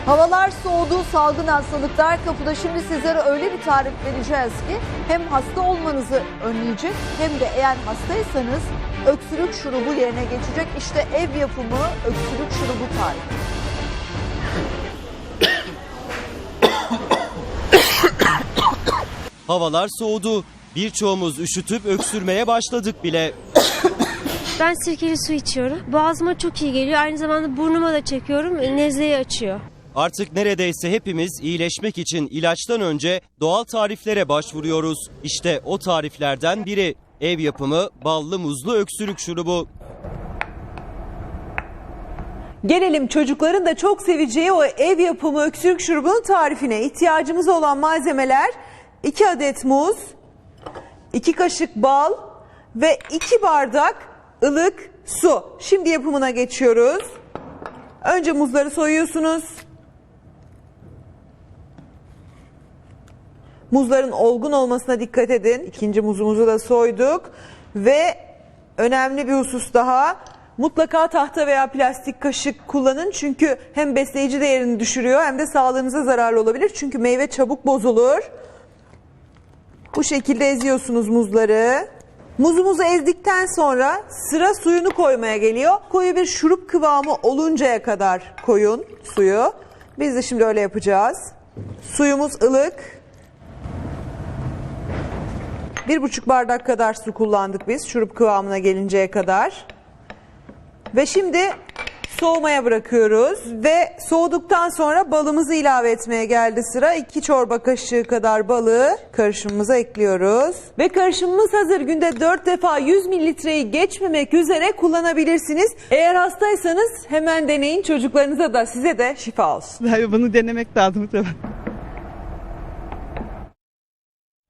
Havalar soğudu, salgın hastalıklar kapıda. Şimdi sizlere öyle bir tarif vereceğiz ki hem hasta olmanızı önleyecek hem de eğer hastaysanız öksürük şurubu yerine geçecek. İşte ev yapımı öksürük şurubu tarifi. Havalar soğudu. Birçoğumuz üşütüp öksürmeye başladık bile. Ben sirkeli su içiyorum. Boğazıma çok iyi geliyor. Aynı zamanda burnuma da çekiyorum. Nezleyi açıyor. Artık neredeyse hepimiz iyileşmek için ilaçtan önce doğal tariflere başvuruyoruz. İşte o tariflerden biri ev yapımı ballı muzlu öksürük şurubu. Gelelim çocukların da çok seveceği o ev yapımı öksürük şurubunun tarifine. İhtiyacımız olan malzemeler 2 adet muz, 2 kaşık bal ve 2 bardak ılık su. Şimdi yapımına geçiyoruz. Önce muzları soyuyorsunuz. Muzların olgun olmasına dikkat edin. İkinci muzumuzu da soyduk. Ve önemli bir husus daha. Mutlaka tahta veya plastik kaşık kullanın. Çünkü hem besleyici değerini düşürüyor hem de sağlığınıza zararlı olabilir. Çünkü meyve çabuk bozulur. Bu şekilde eziyorsunuz muzları. Muzumuzu ezdikten sonra sıra suyunu koymaya geliyor. Koyu bir şurup kıvamı oluncaya kadar koyun suyu. Biz de şimdi öyle yapacağız. Suyumuz ılık. 1,5 bardak kadar su kullandık biz şurup kıvamına gelinceye kadar. Ve şimdi soğumaya bırakıyoruz ve soğuduktan sonra balımızı ilave etmeye geldi sıra. 2 çorba kaşığı kadar balı karışımımıza ekliyoruz. Ve karışımımız hazır. Günde 4 defa 100 mililitreyi geçmemek üzere kullanabilirsiniz. Eğer hastaysanız hemen deneyin, çocuklarınıza da size de şifa olsun. Bunu denemek lazım.